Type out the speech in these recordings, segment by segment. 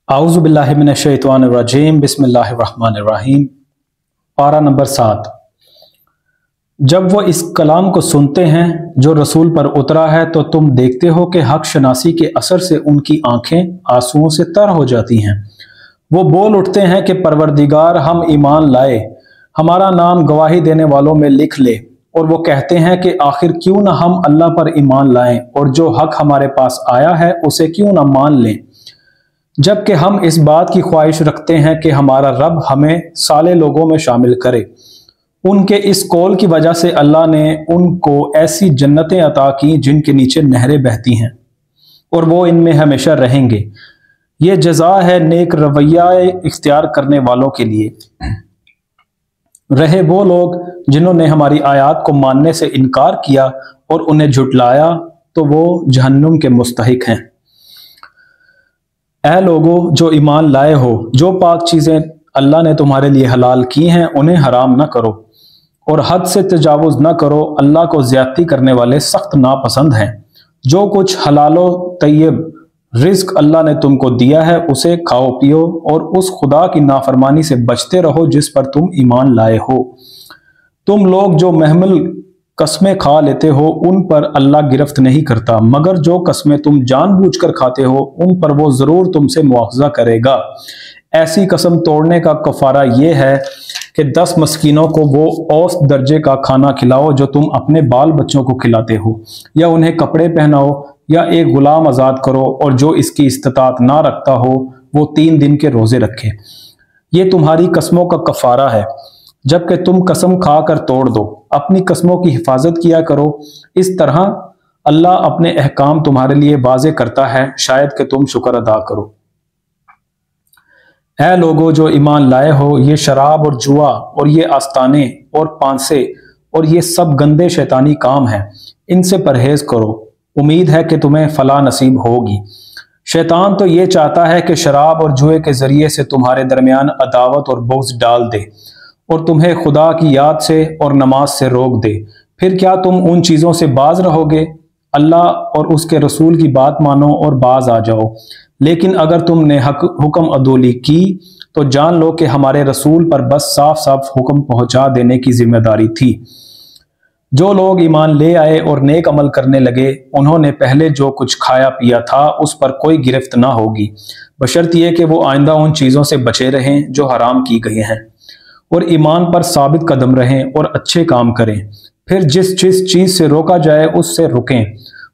आऊज़ु बिल्लाहि मिनश्शैतानिर रजीम बिस्मिल्लाहिर रहमानिर रहीम। पारा नंबर 7। जब वो इस कलाम को सुनते हैं जो रसूल पर उतरा है तो तुम देखते हो कि हक शनासी के असर से उनकी आंखें आंसुओं से तर हो जाती हैं। वो बोल उठते हैं कि परवरदिगार, हम ईमान लाए, हमारा नाम गवाही देने वालों में लिख ले। और वो कहते हैं कि आखिर क्यों ना हम अल्लाह पर ईमान लाएं और जो हक हमारे पास आया है उसे क्यों ना मान लें, जबकि हम इस बात की ख्वाहिश रखते हैं कि हमारा रब हमें साले लोगों में शामिल करे। उनके इस कौल की वजह से अल्लाह ने उनको ऐसी जन्नतें अता की जिनके नीचे नहरें बहती हैं और वो इनमें हमेशा रहेंगे। ये जज़ा है नेक रवैया इख्तियार करने वालों के लिए। रहे वो लोग जिन्होंने हमारी आयत को मानने से इनकार किया और उन्हें झुटलाया तो वो जहन्नुम के मुस्तहिक हैं। ऐ लोगो जो ईमान लाए हो, जो पाक चीज़ें अल्लाह ने तुम्हारे लिए हलाल की हैं उन्हें हराम न करो और हद से तजावुज़ न करो। अल्लाह को ज़्यादती करने वाले सख्त नापसंद हैं। जो कुछ हलालो तय्यब रिज़्क अल्लाह ने तुमको दिया है उसे खाओ पियो और उस खुदा की नाफरमानी से बचते रहो जिस पर तुम ईमान लाए हो। तुम लोग जो महमल कस्में खा लेते हो उन पर अल्लाह गिरफ्त नहीं करता, मगर जो कस्में तुम जानबूझकर खाते हो उन पर वो ज़रूर तुमसे मुआवजा करेगा। ऐसी कसम तोड़ने का कफ़ारा ये है कि 10 मस्कीनों को वो औसत दर्जे का खाना खिलाओ जो तुम अपने बाल बच्चों को खिलाते हो, या उन्हें कपड़े पहनाओ या एक गुलाम आज़ाद करो, और जो इसकी इस्तात ना रखता हो वो 3 दिन के रोज़े रखे। ये तुम्हारी कसमों का कफ़ारा है जबकि तुम कसम खा कर तोड़ दो। अपनी कसमों की हिफाजत किया करो। इस तरह अल्लाह अपने अहकाम तुम्हारे लिए वाज़े करता है, शायद कि तुम शुक्र अदा करो। ऐ लोगो जो ईमान लाए हो, ये शराब और जुआ और ये आस्ताने और पांसे और ये सब गंदे शैतानी काम हैं, इनसे परहेज करो। उम्मीद है कि तुम्हें फलाह नसीब होगी। शैतान तो ये चाहता है कि शराब और जुए के जरिए से तुम्हारे दरमियान अदावत और बुग़्ज़ डाल दे और तुम्हें खुदा की याद से और नमाज से रोक दे। फिर क्या तुम उन चीज़ों से बाज रहोगे? अल्लाह और उसके रसूल की बात मानो और बाज आ जाओ। लेकिन अगर तुमने हुक्म अदोली की तो जान लो कि हमारे रसूल पर बस साफ साफ हुक्म पहुंचा देने की जिम्मेदारी थी। जो लोग ईमान ले आए और नेक अमल करने लगे उन्होंने पहले जो कुछ खाया पिया था उस पर कोई गिरफ्त ना होगी, बशर्ते ये कि वो आइंदा उन चीज़ों से बचे रहें जो हराम की गई हैं और ईमान पर साबित कदम रहें और अच्छे काम करें। फिर जिस चीज़ से रोका जाए उससे रुकें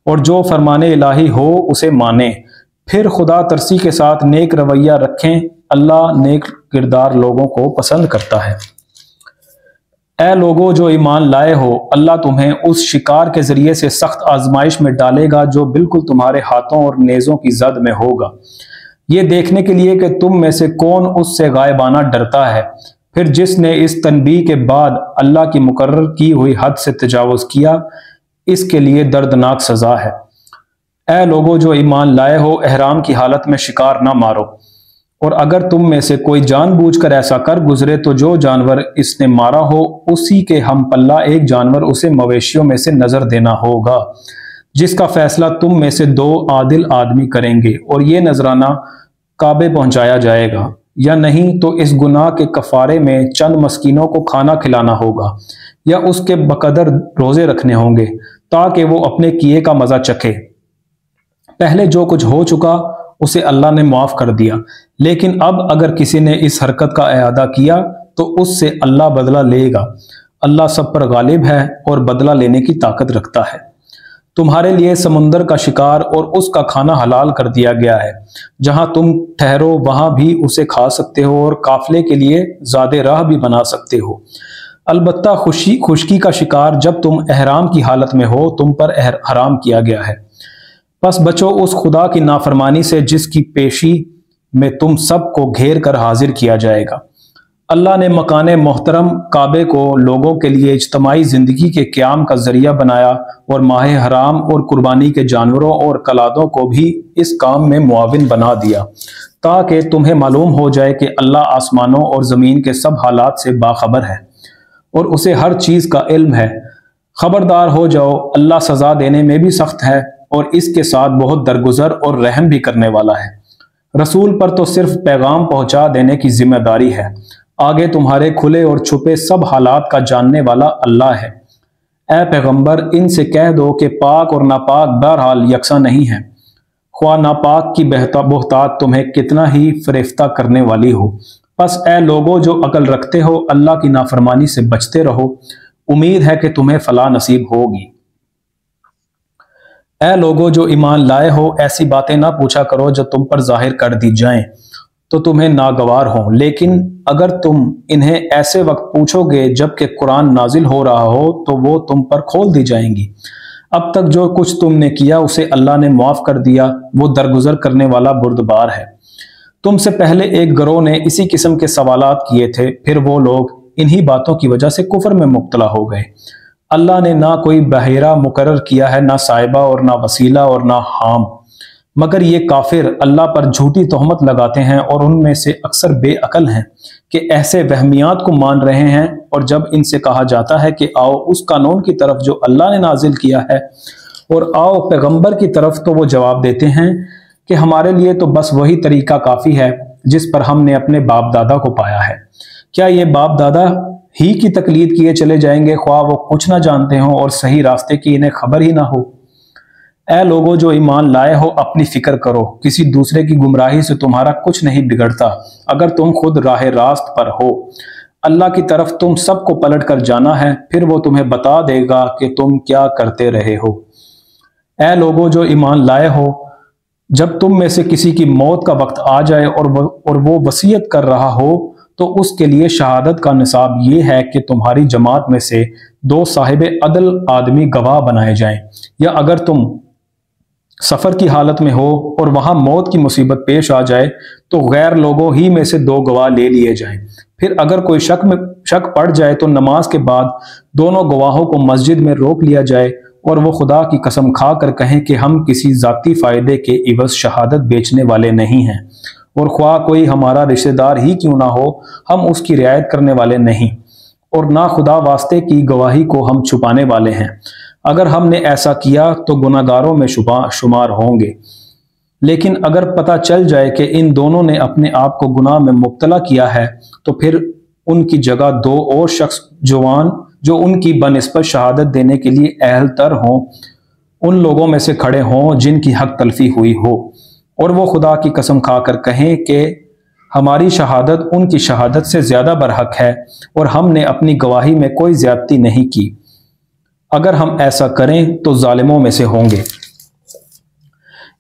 और जो फरमाने इलाही हो उसे मानें। फिर खुदा तरसी के साथ नेक रवैया रखें। अल्लाह नेक किरदार लोगों को पसंद करता है। ऐ लोगो जो ईमान लाए हो, अल्लाह तुम्हें उस शिकार के जरिए से सख्त आजमाइश में डालेगा जो बिल्कुल तुम्हारे हाथों और नेज़ों की जद में होगा, ये देखने के लिए कि तुम में से कौन उससे गायबाना डरता है। फिर जिसने इस तनबीह के बाद अल्लाह की मुकर्रर की हुई हद से तजावुज़ किया, इसके लिए दर्दनाक सज़ा है। ऐ लोगो जो ईमान लाए हो, एहराम की हालत में शिकार ना मारो, और अगर तुम में से कोई जानबूझकर ऐसा कर गुजरे तो जो जानवर इसने मारा हो उसी के हम पल्ला एक जानवर उसे मवेशियों में से नजर देना होगा, जिसका फैसला तुम में से 2 आदिल आदमी करेंगे, और ये नजराना काबे पहुंचाया जाएगा। या नहीं तो इस गुनाह के कफारे में चंद मस्कीनों को खाना खिलाना होगा या उसके बकदर रोजे रखने होंगे ताकि वो अपने किए का मजा चखे। पहले जो कुछ हो चुका उसे अल्लाह ने माफ कर दिया, लेकिन अब अगर किसी ने इस हरकत का इरादा किया तो उससे अल्लाह बदला लेगा। अल्लाह सब पर गालिब है और बदला लेने की ताकत रखता है। तुम्हारे लिए समुंदर का शिकार और उसका खाना हलाल कर दिया गया है। जहां तुम ठहरो वहां भी उसे खा सकते हो और काफले के लिए ज़ादे राह भी बना सकते हो। अलबत्ता खुश्की का शिकार जब तुम एहराम की हालत में हो तुम पर हराम किया गया है। बस बचो उस खुदा की नाफरमानी से जिसकी पेशी में तुम सबको घेर कर हाजिर किया जाएगा। अल्लाह ने मकाने मोहतरम काबे को लोगों के लिए इज्तमाई ज़िंदगी के क़याम का ज़रिया बनाया और माह हराम और कुर्बानी के जानवरों और कलादों को भी इस काम में मुआविन बना दिया, ताकि तुम्हें मालूम हो जाए कि अल्लाह आसमानों और ज़मीन के सब हालात से बाखबर है और उसे हर चीज़ का इल्म है। खबरदार हो जाओ, अल्लाह सज़ा देने में भी सख्त है और इसके साथ बहुत दरगुजर और रहम भी करने वाला है। रसूल पर तो सिर्फ पैगाम पहुंचा देने की जिम्मेदारी है। आगे तुम्हारे खुले और छुपे सब हालात का जानने वाला अल्लाह है। ए पैगंबर, इनसे कह दो कि पाक और नापाक बहरहाल यकसा नहीं है, ख्वाह नापाक की बोहतात तुम्हें कितना ही फरेफ्ता करने वाली हो। बस ए लोगो जो अकल रखते हो, अल्लाह की नाफरमानी से बचते रहो, उम्मीद है कि तुम्हें फलाह नसीब होगी। ए लोगो जो ईमान लाए हो, ऐसी बातें ना पूछा करो जो तुम पर जाहिर कर दी जाएं तो तुम्हें नागवार हो, लेकिन अगर तुम इन्हें ऐसे वक्त पूछोगे जबकि कुरान नाजिल हो रहा हो तो वो तुम पर खोल दी जाएंगी। अब तक जो कुछ तुमने किया उसे अल्लाह ने माफ कर दिया, वो दरगुजर करने वाला बुर्दबार है। तुमसे पहले एक गिरोह ने इसी किस्म के सवालात किए थे, फिर वो लोग इन्हीं बातों की वजह से कुफर में मुब्तला हो गए। अल्लाह ने ना कोई बहेरा मुकर्रर किया है, ना साहिबा और ना वसीला और ना हाम, मगर ये काफिर अल्लाह पर झूठी तोहमत लगाते हैं और उनमें से अक्सर बेअकल हैं कि ऐसे वहमियात को मान रहे हैं। और जब इनसे कहा जाता है कि आओ उस कानून की तरफ जो अल्लाह ने नाजिल किया है और आओ पैगंबर की तरफ, तो वो जवाब देते हैं कि हमारे लिए तो बस वही तरीका काफ़ी है जिस पर हमने अपने बाप दादा को पाया है। क्या ये बाप दादा ही की तकलीद किए चले जाएंगे, ख्वाह वो कुछ ना जानते हों और सही रास्ते की इन्हें खबर ही ना हो। ऐ लोगों जो ईमान लाए हो, अपनी फिक्र करो, किसी दूसरे की गुमराही से तुम्हारा कुछ नहीं बिगड़ता अगर तुम खुद राह रास्त पर हो। अल्लाह की तरफ तुम सबको पलट कर जाना है, फिर वो तुम्हें बता देगा कि तुम क्या करते रहे हो। ऐ लोगों जो ईमान लाए हो, जब तुम में से किसी की मौत का वक्त आ जाए और वो वसीयत कर रहा हो तो उसके लिए शहादत का निसाब ये है कि तुम्हारी जमात में से 2 साहिब अदल आदमी गवाह बनाए जाएं, या अगर तुम सफर की हालत में हो और वहां मौत की मुसीबत पेश आ जाए तो गैर लोगों ही में से 2 गवाह ले लिए जाएं। फिर अगर कोई शक पड़ जाए तो नमाज के बाद दोनों गवाहों को मस्जिद में रोक लिया जाए और वो खुदा की कसम खा कर कहें कि हम किसी जाती फायदे के इवज शहादत बेचने वाले नहीं हैं, और ख्वाह कोई हमारा रिश्तेदार ही क्यों ना हो, हम उसकी रियायत करने वाले नहीं, और ना खुदा वास्ते की गवाही को हम छुपाने वाले हैं। अगर हमने ऐसा किया तो गुनाहगारों में शुमार होंगे। लेकिन अगर पता चल जाए कि इन दोनों ने अपने आप को गुनाह में मुब्तला किया है तो फिर उनकी जगह 2 और शख्स जवान जो उनकी बनिस्बत शहादत देने के लिए अहल तर हों, उन लोगों में से खड़े हों जिनकी हक तलफी हुई हो, और वो खुदा की कसम खाकर कहें कि हमारी शहादत उनकी शहादत से ज़्यादा बरहक है और हमने अपनी गवाही में कोई ज़्यादती नहीं की। अगर हम ऐसा करें तो जालिमों में से होंगे।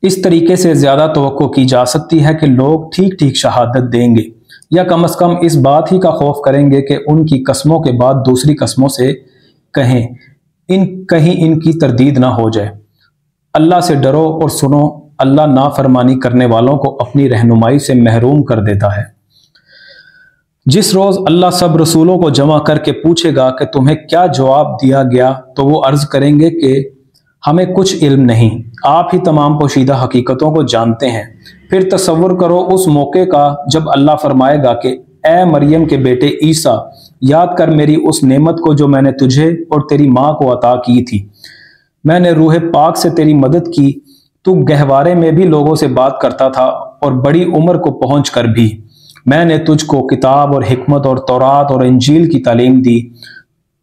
इस तरीके से ज़्यादा तवक्को की जा सकती है कि लोग ठीक ठीक शहादत देंगे, या कम अज़ कम इस बात ही का खौफ करेंगे कि उनकी कस्मों के बाद दूसरी कस्मों से कहीं इनकी तरदीद ना हो जाए। अल्लाह से डरो और सुनो, अल्लाह नाफरमानी करने वालों को अपनी रहनुमाई से महरूम कर देता है। जिस रोज़ अल्लाह सब रसूलों को जमा करके पूछेगा कि तुम्हें क्या जवाब दिया गया, तो वो अर्ज़ करेंगे कि हमें कुछ इल्म नहीं, आप ही तमाम पोशीदा हकीकतों को जानते हैं। फिर तसव्वुर करो उस मौके का जब अल्लाह फरमाएगा कि ए मरियम के बेटे ईसा, याद कर मेरी उस नेमत को जो मैंने तुझे और तेरी माँ को अता की थी। मैंने रूह पाक से तेरी मदद की, तू गहवारे में भी लोगों से बात करता था और बड़ी उम्र को पहुँच कर भी मैंने तुझको किताब और हिकमत और तौरात और इंजील की तालीम दी।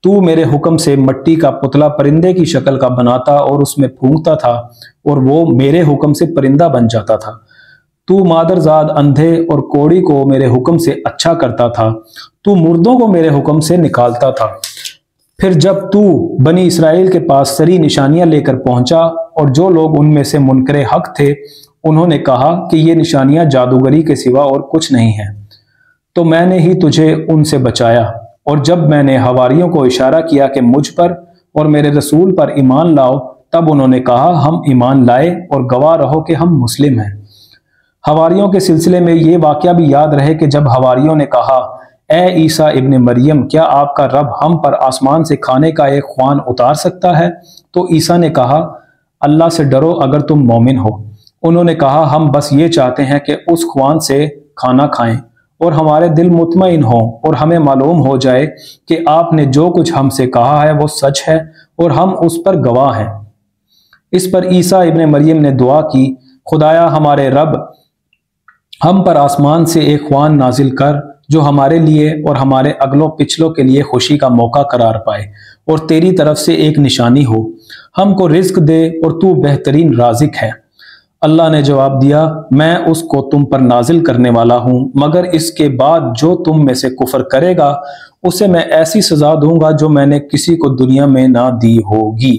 तू मेरे हुक्म से मिट्टी का पुतला परिंदे की शक्ल का बनाता और उसमें फूंकता था और वो मेरे हुक्म से परिंदा बन जाता था। तू मादरजाद अंधे और कोड़ी को मेरे हुक्म से अच्छा करता था। तू मुर्दों को मेरे हुक्म से निकालता था। फिर जब तू बनी इसराइल के पास सरी निशानियां लेकर पहुंचा और जो लोग उनमें से मुनकरे हक थे उन्होंने कहा कि ये निशानियां जादूगरी के सिवा और कुछ नहीं है, तो मैंने ही तुझे उनसे बचाया। और जब मैंने हवारियों को इशारा किया कि मुझ पर और मेरे रसूल पर ईमान लाओ, तब उन्होंने कहा हम ईमान लाए और गवाह रहो कि हम मुस्लिम हैं। हवारियों के सिलसिले में ये वाक़या भी याद रहे कि जब हवारियों ने कहा ए ईसा इब्ने मरियम, क्या आपका रब हम पर आसमान से खाने का एक ख्वान उतार सकता है? तो ईसा ने कहा अल्लाह से डरो अगर तुम मोमिन हो। उन्होंने कहा हम बस ये चाहते हैं कि उस ख्वान से खाना खाएं और हमारे दिल मुतमईन हों और हमें मालूम हो जाए कि आपने जो कुछ हमसे कहा है वो सच है और हम उस पर गवाह हैं। इस पर ईसा इब्ने मरियम ने दुआ की, खुदाया हमारे रब, ہم پر آسمان سے ایک خوان نازل کر جو ہمارے لیے اور ہمارے اگلوں پچھلوں کے لیے خوشی کا موقع قرار پائے اور تیری طرف سے ایک نشانی ہو، ہم کو رزق دے اور تو بہترین رازق ہے۔ اللہ نے جواب دیا، میں اس کو تم پر نازل کرنے والا ہوں، مگر اس کے بعد جو تم میں سے کفر کرے گا اسے میں ایسی سزا دوں گا جو میں نے کسی کو دنیا میں نہ دی ہوگی۔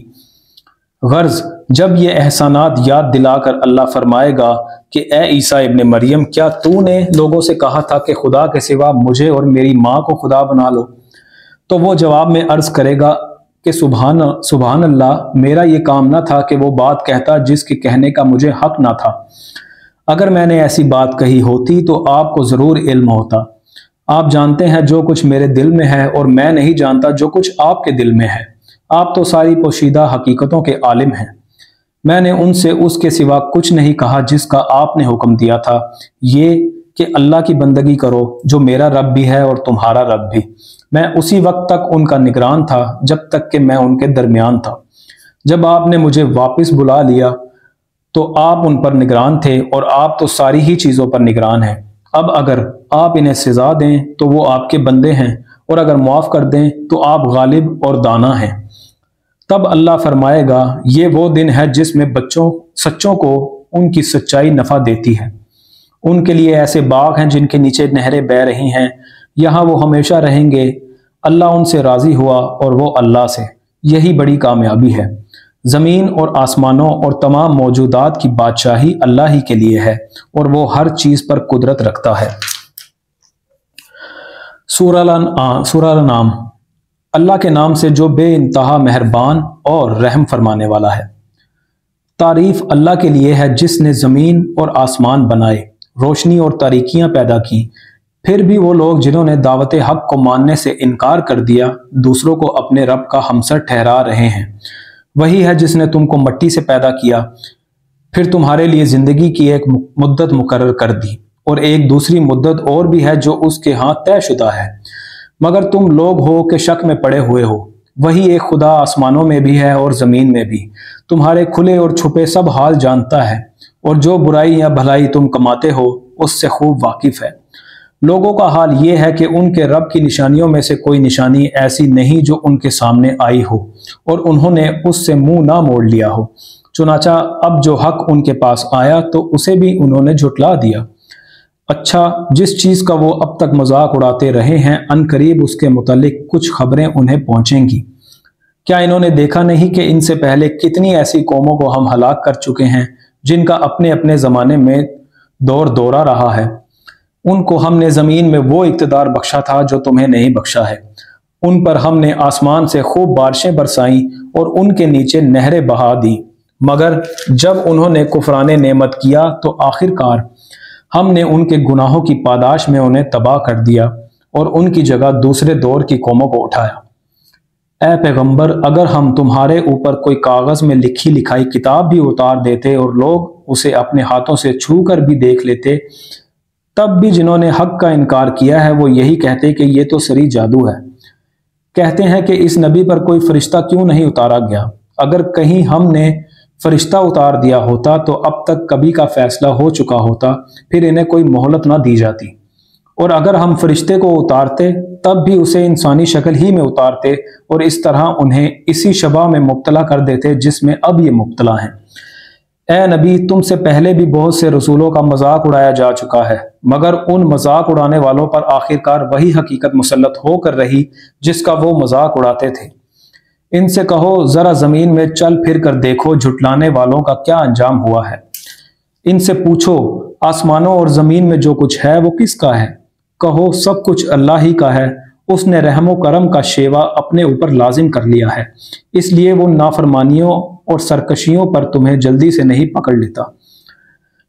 غرض جب یہ احسانات یاد دلا کر اللہ فرمائے گا کہ اے عیسیٰ ابن مریم، کیا تو نے لوگوں سے کہا تھا کہ خدا کے سوا مجھے اور میری ماں کو خدا بنا لو؟ تو وہ جواب میں عرض کرے گا کہ سبحان اللہ، میرا یہ کام نہ تھا کہ وہ بات کہتا جس کے کہنے کا مجھے حق نہ تھا۔ اگر میں نے ایسی بات کہی ہوتی تو آپ کو ضرور علم ہوتا۔ آپ جانتے ہیں جو کچھ میرے دل میں ہے اور میں نہیں جانتا جو کچھ آپ کے دل میں ہے۔ آپ تو ساری پوشیدہ حقیقتوں کے عالم ہیں۔ میں نے ان سے اس کے سوا کچھ نہیں کہا جس کا آپ نے حکم دیا تھا، یہ کہ اللہ کی بندگی کرو جو میرا رب بھی ہے اور تمہارا رب بھی۔ میں اسی وقت تک ان کا نگران تھا جب تک کہ میں ان کے درمیان تھا۔ جب آپ نے مجھے واپس بلا لیا تو آپ ان پر نگران تھے اور آپ تو ساری ہی چیزوں پر نگران ہیں۔ اب اگر آپ انہیں سزا دیں تو وہ آپ کے بندے ہیں، اور اگر معاف کر دیں تو آپ غالب اور دانا ہیں۔ تب اللہ فرمائے گا، یہ وہ دن ہے جس میں سچوں کو ان کی سچائی نفع دیتی ہے۔ ان کے لیے ایسے باغ ہیں جن کے نیچے نہریں بہہ رہی ہیں، یہاں وہ ہمیشہ رہیں گے۔ اللہ ان سے راضی ہوا اور وہ اللہ سے، یہی بڑی کامیابی ہے۔ زمین اور آسمانوں اور تمام موجودات کی بادشاہی اللہ ہی کے لیے ہے، اور وہ ہر چیز پر قدرت رکھتا ہے۔ سورہ الانعام۔ اللہ کے نام سے جو بے انتہا مہربان اور رحم فرمانے والا ہے۔ تعریف اللہ کے لیے ہے جس نے زمین اور آسمان بنائے، روشنی اور تاریکیاں پیدا کی۔ پھر بھی وہ لوگ جنہوں نے دعوت حق کو ماننے سے انکار کر دیا، دوسروں کو اپنے رب کا ہمسر ٹھہرا رہے ہیں۔ وہی ہے جس نے تم کو مٹی سے پیدا کیا، پھر تمہارے لیے زندگی کی ایک مدت مقرر کر دی، اور ایک دوسری مدت اور بھی ہے جو اس کے ہاں طے شدہ ہے، مگر تم لوگ ہو کہ شک میں پڑے ہوئے ہو۔ وہی ایک خدا آسمانوں میں بھی ہے اور زمین میں بھی، تمہارے کھلے اور چھپے سب حال جانتا ہے، اور جو برائی یا بھلائی تم کماتے ہو اس سے خوب واقف ہے۔ لوگوں کا حال یہ ہے کہ ان کے رب کی نشانیوں میں سے کوئی نشانی ایسی نہیں جو ان کے سامنے آئی ہو، اور انہوں نے اس سے منہ نہ موڑ لیا ہو۔ چنانچہ اب جو حق ان کے پاس آیا تو اسے بھی انہوں نے جھٹلا دیا۔ اچھا، جس چیز کا وہ اب تک مذاق اڑاتے رہے ہیں، ان قریب اس کے متعلق کچھ خبریں انہیں پہنچیں گی۔ کیا انہوں نے دیکھا نہیں کہ ان سے پہلے کتنی ایسی قوموں کو ہم ہلاک کر چکے ہیں جن کا اپنے اپنے زمانے میں دورہ رہا ہے؟ ان کو ہم نے زمین میں وہ اقتدار بخشا تھا جو تمہیں نہیں بخشا ہے۔ ان پر ہم نے آسمان سے خوب بارشیں برسائیں اور ان کے نیچے نہریں بہا دی، مگر جب انہوں نے کفران نعمت کیا تو آخر کار ہم نے ان کے گناہوں کی پاداش میں انہیں تباہ کر دیا اور ان کی جگہ دوسرے دور کی قوموں کو اٹھایا۔ اے پیغمبر، اگر ہم تمہارے اوپر کوئی کاغذ میں لکھی لکھائی کتاب بھی اتار دیتے اور لوگ اسے اپنے ہاتھوں سے چھو کر بھی دیکھ لیتے، تب بھی جنہوں نے حق کا انکار کیا ہے وہ یہی کہتے کہ یہ تو سری جادو ہے۔ کہتے ہیں کہ اس نبی پر کوئی فرشتہ کیوں نہیں اتارا گیا؟ اگر کہیں ہم نے فرشتہ اتار دیا ہوتا تو اب تک کبھی کا فیصلہ ہو چکا ہوتا، پھر انہیں کوئی مہلت نہ دی جاتی۔ اور اگر ہم فرشتے کو اتارتے تب بھی اسے انسانی شکل ہی میں اتارتے، اور اس طرح انہیں اسی شبہ میں مبتلا کر دیتے جس میں اب یہ مبتلا ہیں۔ اے نبی، تم سے پہلے بھی بہت سے رسولوں کا مذاق اڑایا جا چکا ہے، مگر ان مذاق اڑانے والوں پر آخرکار وہی حقیقت مسلط ہو کر رہی جس کا وہ مذاق اڑاتے تھے۔ ان سے کہو ذرا زمین میں چل پھر کر دیکھو جھٹلانے والوں کا کیا انجام ہوا ہے۔ ان سے پوچھو آسمانوں اور زمین میں جو کچھ ہے وہ کس کا ہے؟ کہو سب کچھ اللہ ہی کا ہے، اس نے رحم و کرم کا شیوا اپنے اوپر لازم کر لیا ہے، اس لیے وہ نافرمانیوں اور سرکشیوں پر تمہیں جلدی سے نہیں پکڑ لیتا۔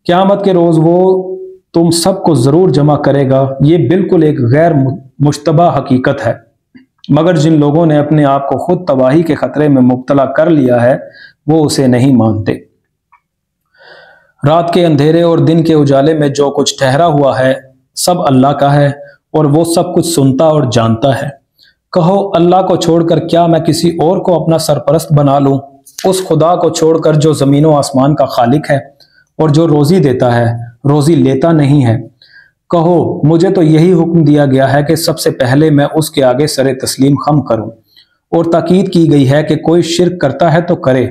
قیامت کے روز وہ تم سب کو ضرور جمع کرے گا، یہ بالکل ایک غیر مشتبہ حقیقت ہے، مگر جن لوگوں نے اپنے آپ کو خود تباہی کے خطرے میں مبتلا کر لیا ہے وہ اسے نہیں مانتے۔ رات کے اندھیرے اور دن کے اجالے میں جو کچھ ٹھہرا ہوا ہے سب اللہ کا ہے، اور وہ سب کچھ سنتا اور جانتا ہے۔ کہو اللہ کو چھوڑ کر کیا میں کسی اور کو اپنا سرپرست بنا لوں؟ اس خدا کو چھوڑ کر جو زمین و آسمان کا خالق ہے اور جو روزی دیتا ہے۔ रोजी लेता नहीं है। कहो, मुझे तो यही हुक्म दिया गया है कि सबसे पहले मैं उसके आगे सरे तस्लीम खम करूं, और ताकीद की गई है कि कोई शिरक करता है तो करे।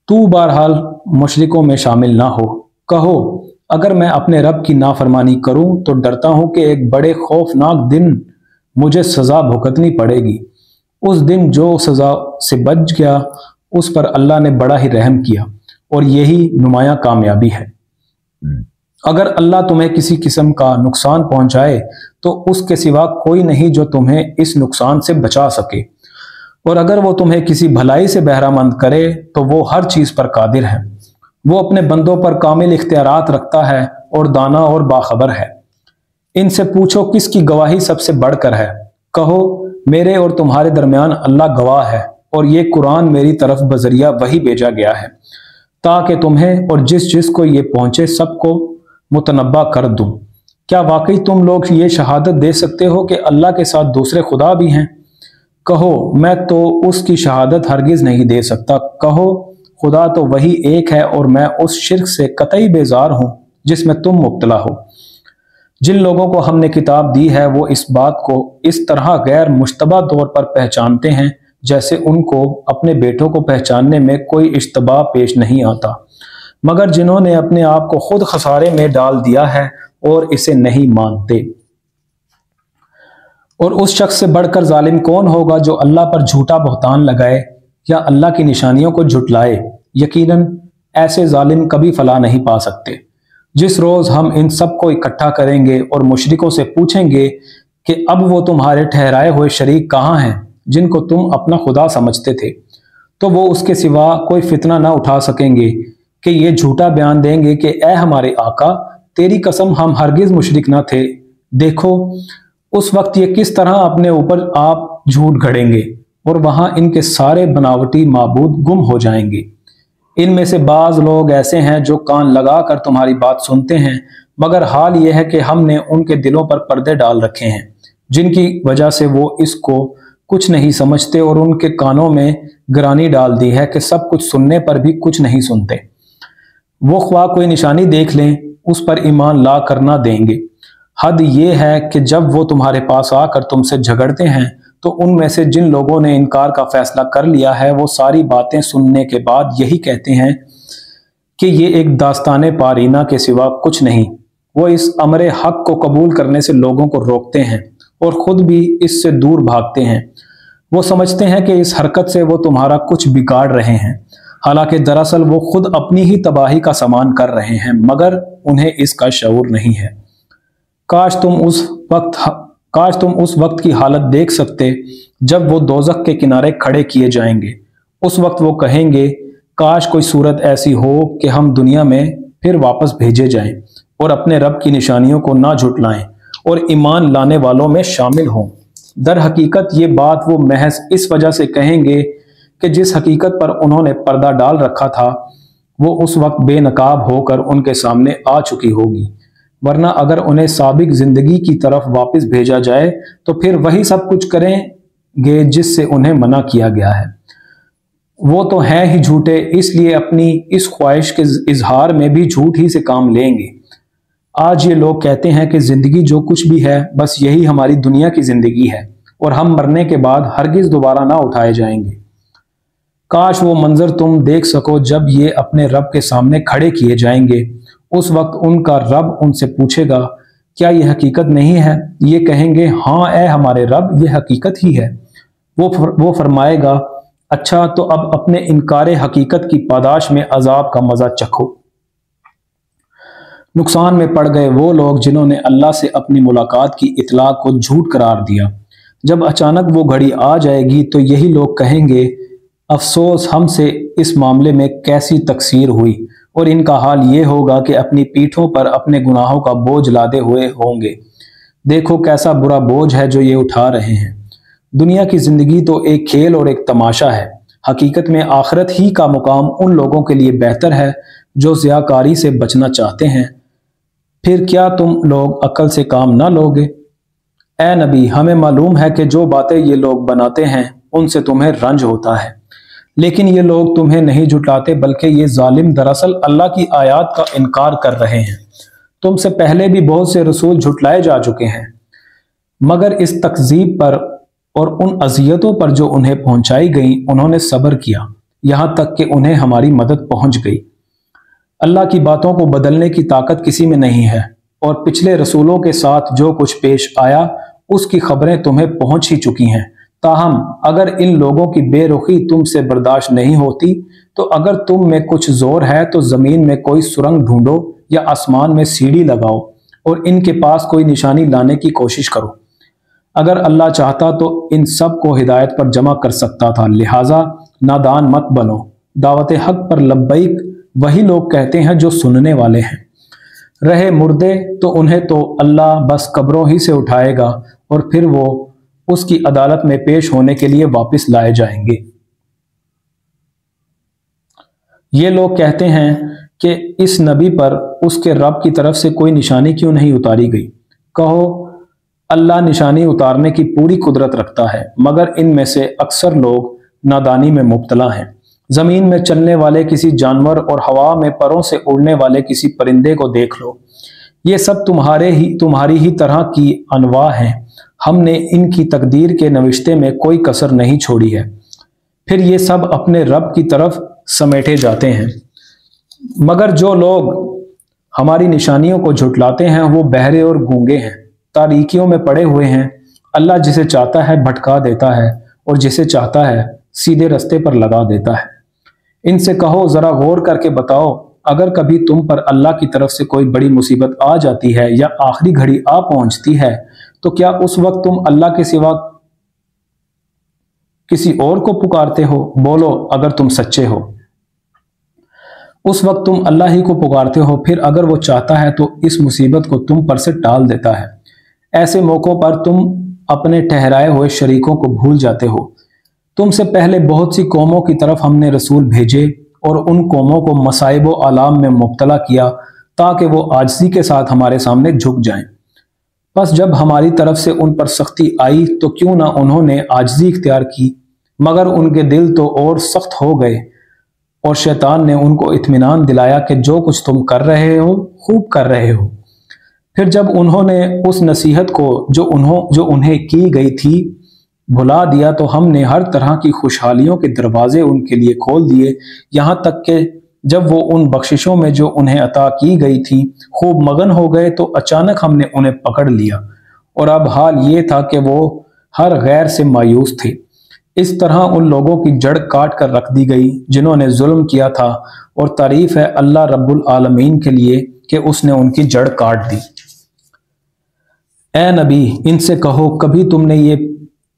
तू बहरहाल मुशरिकों में शामिल ना हो। कहो, अगर मैं अपने रब की नाफरमानी करूं तो डरता हूं कि एक बड़े खौफनाक दिन मुझे सजा भुगतनी पड़ेगी। उस दिन जो सजा से बच गया उस पर अल्लाह ने बड़ा ही रहम किया, और यही नुमाया कामयाबी है। अगर अल्लाह तुम्हें किसी किस्म का नुकसान पहुंचाए तो उसके सिवा कोई नहीं जो तुम्हें इस नुकसान से बचा सके, और अगर वो तुम्हें किसी भलाई से बहरामंद करे तो वो हर चीज पर कादिर है। वो अपने बंदों पर कामिल इख्तियारात रखता है और दाना और बाखबर है। इनसे पूछो किसकी गवाही सबसे बढ़कर है। कहो, मेरे और तुम्हारे दरमियान अल्लाह गवाह है, और ये कुरान मेरी तरफ बजरिया वही भेजा गया है ताकि तुम्हें और जिस जिस को ये पहुंचे सबको मुतनब्बा कर दूं। क्या वाकई तुम लोग ये शहादत दे सकते हो कि अल्लाह के साथ दूसरे खुदा भी हैं? कहो, मैं तो उसकी शहादत हरगिज नहीं दे सकता। कहो, खुदा तो वही एक है, और मैं उस शिर्क से कतई बेजार हूं जिसमें तुम मुब्तला हो। जिन लोगों को हमने किताब दी है वो इस बात को इस तरह गैर मुश्तबा तौर पर पहचानते हैं जैसे उनको अपने बेटों को पहचानने में कोई इश्तबा पेश नहीं आता, मगर जिन्होंने अपने आप को खुद खसारे में डाल दिया है और इसे नहीं मानते। और उस शख्स से बढ़कर जालिम कौन होगा जो अल्लाह पर झूठा बहतान लगाए या अल्लाह की निशानियों को झुटलाए। यकीनन ऐसे जालिम कभी फलाह नहीं पा सकते। जिस रोज हम इन सब को इकट्ठा करेंगे और मुशरिकों से पूछेंगे कि अब वो तुम्हारे ठहराए हुए शरीक कहाँ हैं जिनको तुम अपना खुदा समझते थे, तो वो उसके सिवा कोई फितना ना उठा सकेंगे कि ये झूठा बयान देंगे कि ए हमारे आका, तेरी कसम हम हरगिज मुशरिक ना थे। देखो उस वक्त ये किस तरह अपने ऊपर आप झूठ गढ़ेंगे, और वहां इनके सारे बनावटी माबूद गुम हो जाएंगे। इनमें से बाज लोग ऐसे हैं जो कान लगाकर तुम्हारी बात सुनते हैं, मगर हाल यह है कि हमने उनके दिलों पर पर्दे डाल रखे हैं जिनकी वजह से वो इसको कुछ नहीं समझते, और उनके कानों में गिरानी डाल दी है कि सब कुछ सुनने पर भी कुछ नहीं सुनते। वो ख्वाह कोई निशानी देख लें उस पर ईमान ला कर ना देंगे। हद ये है कि जब वो तुम्हारे पास आकर तुमसे झगड़ते हैं तो उनमें से जिन लोगों ने इनकार का फैसला कर लिया है वो सारी बातें सुनने के बाद यही कहते हैं कि ये एक दास्ताने पारीना के सिवा कुछ नहीं। वो इस अमरे हक को कबूल करने से लोगों को रोकते हैं और खुद भी इससे दूर भागते हैं। वो समझते हैं कि इस हरकत से वो तुम्हारा कुछ बिगाड़ रहे हैं, हालांकि दरअसल वो खुद अपनी ही तबाही का सामान कर रहे हैं, मगर उन्हें इसका शऊर नहीं है। काश तुम उस वक्त की हालत देख सकते जब वो दोजख के किनारे खड़े किए जाएंगे। उस वक्त वो कहेंगे, काश कोई सूरत ऐसी हो कि हम दुनिया में फिर वापस भेजे जाएं और अपने रब की निशानियों को ना झुटलाएं और ईमान लाने वालों में शामिल हों। दर हकीकत ये बात वो महज इस वजह से कहेंगे कि जिस हकीकत पर उन्होंने पर्दा डाल रखा था वो उस वक्त बेनकाब होकर उनके सामने आ चुकी होगी, वरना अगर उन्हें साबिक जिंदगी की तरफ वापस भेजा जाए तो फिर वही सब कुछ करेंगे जिससे उन्हें मना किया गया है। वो तो हैं ही झूठे, इसलिए अपनी इस ख्वाहिश के इजहार में भी झूठ ही से काम लेंगे। आज ये लोग कहते हैं कि जिंदगी जो कुछ भी है बस यही हमारी दुनिया की जिंदगी है और हम मरने के बाद हरगिज दोबारा ना उठाए जाएंगे। काश वो मंजर तुम देख सको जब ये अपने रब के सामने खड़े किए जाएंगे। उस वक्त उनका रब उनसे पूछेगा, क्या ये हकीकत नहीं है? ये कहेंगे, हाँ ए हमारे रब, ये हकीकत ही है। वो फरमाएगा, अच्छा तो अब अपने इनकारे हकीकत की पादाश में अजाब का मजा चखो। नुकसान में पड़ गए वो लोग जिन्होंने अल्लाह से अपनी मुलाकात की इतला को झूठ करार दिया। जब अचानक वो घड़ी आ जाएगी तो यही लोग कहेंगे, अफसोस हमसे इस मामले में कैसी तकसीर हुई, और इनका हाल ये होगा कि अपनी पीठों पर अपने गुनाहों का बोझ लादे हुए होंगे। देखो कैसा बुरा बोझ है जो ये उठा रहे हैं। दुनिया की जिंदगी तो एक खेल और एक तमाशा है, हकीकत में आखिरत ही का मुकाम उन लोगों के लिए बेहतर है जो ज़ियाकारी से बचना चाहते हैं। फिर क्या तुम लोग अक्ल से काम ना लोगे? ए नबी, हमें मालूम है कि जो बातें ये लोग बनाते हैं उनसे तुम्हें रंज होता है, लेकिन ये लोग तुम्हें नहीं जुटाते बल्कि ये जालिम दरअसल अल्लाह की आयत का इनकार कर रहे हैं। तुमसे पहले भी बहुत से रसूल झुटलाए जा चुके हैं, मगर इस तकजीब पर और उन अजियतों पर जो उन्हें पहुंचाई गई उन्होंने सब्र किया, यहां तक कि उन्हें हमारी मदद पहुंच गई। अल्लाह की बातों को बदलने की ताकत किसी में नहीं है, और पिछले रसूलों के साथ जो कुछ पेश आया उसकी खबरें तुम्हें पहुंच ही चुकी हैं। ताहम अगर इन लोगों की बेरुखी तुमसे बर्दाश्त नहीं होती तो अगर तुम में कुछ जोर है तो जमीन में कोई सुरंग ढूंढो या आसमान में सीढ़ी लगाओ और इनके पास कोई निशानी लाने की कोशिश करो। अगर अल्लाह चाहता तो इन सब को हिदायत पर जमा कर सकता था, लिहाजा नादान मत बनो। दावत हक पर लब्बैक वही लोग कहते हैं जो सुनने वाले हैं। रहे मुर्दे तो उन्हें तो अल्लाह बस कब्रों ही से उठाएगा और फिर वो उसकी अदालत में पेश होने के लिए वापस लाए जाएंगे। ये लोग कहते हैं कि इस नबी पर उसके रब की तरफ से कोई निशानी क्यों नहीं उतारी गई। कहो, अल्लाह निशानी उतारने की पूरी कुदरत रखता है, मगर इनमें से अक्सर लोग नादानी में मुब्तला हैं। जमीन में चलने वाले किसी जानवर और हवा में परों से उड़ने वाले किसी परिंदे को देख लो, ये सब तुम्हारी ही तरह की अनवा हैं। हमने इनकी तकदीर के नविश्ते में कोई कसर नहीं छोड़ी है। फिर ये सब अपने रब की तरफ समेटे जाते हैं। मगर जो लोग हमारी निशानियों को झुटलाते हैं वो बहरे और गूंगे हैं, तारीकियों में पड़े हुए हैं। अल्लाह जिसे चाहता है भटका देता है और जिसे चाहता है सीधे रास्ते पर लगा देता है। इनसे कहो, जरा गौर करके बताओ, अगर कभी तुम पर अल्लाह की तरफ से कोई बड़ी मुसीबत आ जाती है या आखिरी घड़ी आ पहुंचती है तो क्या उस वक्त तुम अल्लाह के सिवा किसी और को पुकारते हो? बोलो, अगर तुम सच्चे हो। उस वक्त तुम अल्लाह ही को पुकारते हो, फिर अगर वो चाहता है तो इस मुसीबत को तुम पर से टाल देता है। ऐसे मौकों पर तुम अपने ठहराए हुए शरीकों को भूल जाते हो। तुमसे पहले बहुत सी कौमों की तरफ हमने रसूल भेजे और उन कौमों को मसाइब व आलाम में मुब्तला किया ताकि वो आजिज़ी के साथ हमारे सामने झुक जाएं। बस जब हमारी तरफ से उन पर सख्ती आई तो क्यों ना उन्होंने आजिज़ी इख्तियार की, मगर उनके दिल तो और सख्त हो गए और शैतान ने उनको इत्मीनान दिलाया कि जो कुछ तुम कर रहे हो खूब कर रहे हो। फिर जब उन्होंने उस नसीहत को जो उन्हें की गई थी भुला दिया तो हमने हर तरह की खुशहालियों के दरवाजे उनके लिए खोल दिए, यहाँ तक कि जब वो उन बख्शिशों में जो उन्हें अता की गई थी खूब मगन हो गए तो अचानक हमने उन्हें पकड़ लिया और अब हाल ये था कि वो हर गैर से मायूस थे। इस तरह उन लोगों की जड़ काट कर रख दी गई जिन्होंने जुल्म किया था, और तारीफ है अल्लाह रब्बुल आलमीन के लिए कि उसने उनकी जड़ काट दी। ए नबी, इनसे कहो, कभी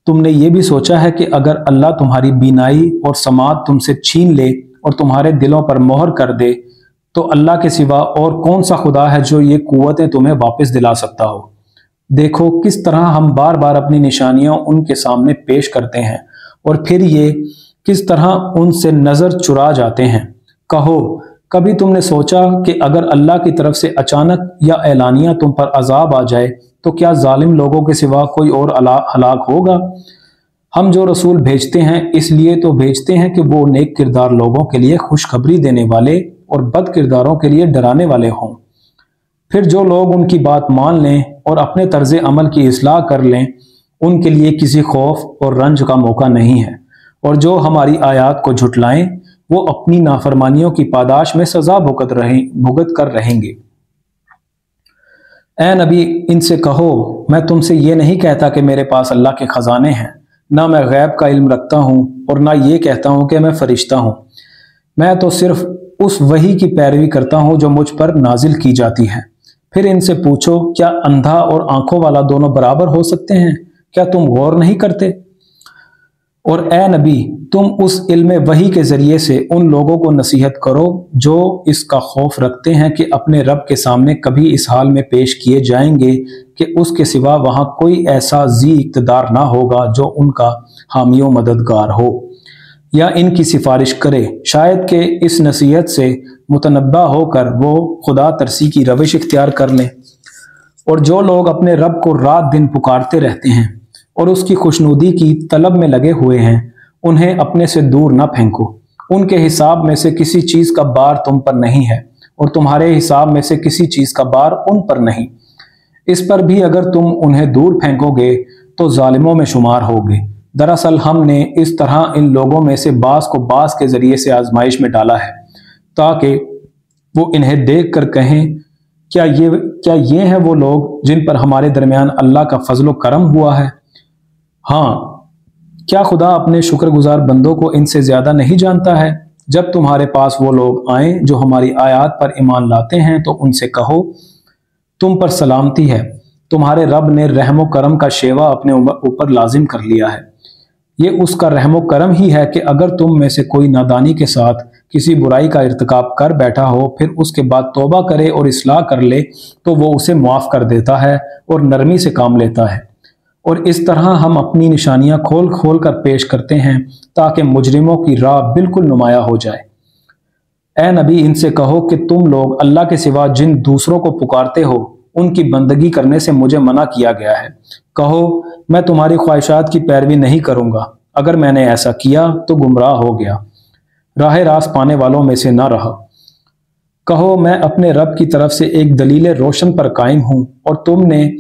तुमने ये भी सोचा है कि अगर अल्लाह तुम्हारी बीनाई और समात तुमसे छीन ले और तुम्हारे दिलों पर मोहर कर दे तो अल्लाह के सिवा और कौन सा खुदा है जो ये कुव्वतें तुम्हें वापस दिला सकता हो। देखो किस तरह हम बार बार अपनी निशानियां उनके सामने पेश करते हैं और फिर ये किस तरह उनसे नजर चुरा जाते हैं। कहो, कभी तुमने सोचा कि अगर अल्लाह की तरफ से अचानक या एलानिया तुम पर अजाब आ जाए तो क्या जालिम लोगों के सिवा कोई और हलाक होगा? हम जो रसूल भेजते हैं इसलिए तो भेजते हैं कि वो नेक किरदार लोगों के लिए खुशखबरी देने वाले और बद किरदारों के लिए डराने वाले हों। फिर जो लोग उनकी बात मान लें और अपने तर्ज अमल की इस्लाह कर लें उनके लिए किसी खौफ और रंज का मौका नहीं है, और जो हमारी आयात को झुटलाएं वो अपनी नाफरमानियों की पादाश में सजा भुगत कर रहेंगे। ए नबी, इनसे कहो, मैं तुमसे ये नहीं कहता कि मेरे पास अल्लाह के खजाने हैं, ना मैं गैब का इल्म रखता हूँ और ना ये कहता हूँ कि मैं फरिश्ता हूँ। मैं तो सिर्फ उस वही की पैरवी करता हूँ जो मुझ पर नाजिल की जाती है। फिर इनसे पूछो, क्या अंधा और आंखों वाला दोनों बराबर हो सकते हैं? क्या तुम गौर नहीं करते? और ए नबी, तुम उस इल्म वही के जरिए से उन लोगों को नसीहत करो जो इसका खौफ रखते हैं कि अपने रब के सामने कभी इस हाल में पेश किए जाएंगे कि उसके सिवा वहां कोई ऐसा जी इक़्तिदार ना होगा जो उनका हामी व मददगार हो या इनकी सिफारिश करे। शायद कि इस नसीहत से मुतनब्बा होकर वो खुदा तरसी की रविश इख्तियार कर लें। और जो लोग अपने रब को रात दिन पुकारते रहते हैं और उसकी खुशनुदी की तलब में लगे हुए हैं उन्हें अपने से दूर ना फेंको। उनके हिसाब में से किसी चीज़ का बार तुम पर नहीं है और तुम्हारे हिसाब में से किसी चीज का बार उन पर नहीं। इस पर भी अगर तुम उन्हें दूर फेंकोगे तो जालिमों में शुमार होगे। दरअसल हमने इस तरह इन लोगों में से बास को बास के जरिए से आजमाइश में डाला है, ताकि वो इन्हें देख कर कहें, क्या ये हैं वो लोग जिन पर हमारे दरमियान अल्लाह का फजलो करम हुआ है। हाँ, क्या खुदा अपने शुक्रगुजार बंदों को इनसे ज्यादा नहीं जानता है। जब तुम्हारे पास वो लोग आएं जो हमारी आयात पर ईमान लाते हैं तो उनसे कहो, तुम पर सलामती है, तुम्हारे रब ने रहमो करम का शेवा अपने ऊपर लाजिम कर लिया है। ये उसका रहमो करम ही है कि अगर तुम में से कोई नादानी के साथ किसी बुराई का इर्तिकाब कर बैठा हो, फिर उसके बाद तौबा करे और इस्लाह कर ले तो वो उसे माफ कर देता है और नरमी से काम लेता है। और इस तरह हम अपनी निशानियां खोल खोल कर पेश करते हैं ताकि मुजरिमों की राह बिल्कुल नुमाया हो जाए। ए नबी, इनसे कहो कि तुम लोग अल्लाह के सिवा जिन दूसरों को पुकारते हो उनकी बंदगी करने से मुझे मना किया गया है। कहो, मैं तुम्हारी ख्वाहिशात की पैरवी नहीं करूंगा। अगर मैंने ऐसा किया तो गुमराह हो गया, राह रास्त पाने वालों में से न रहा। कहो, मैं अपने रब की तरफ से एक दलील रोशन पर कायम हूं और तुमने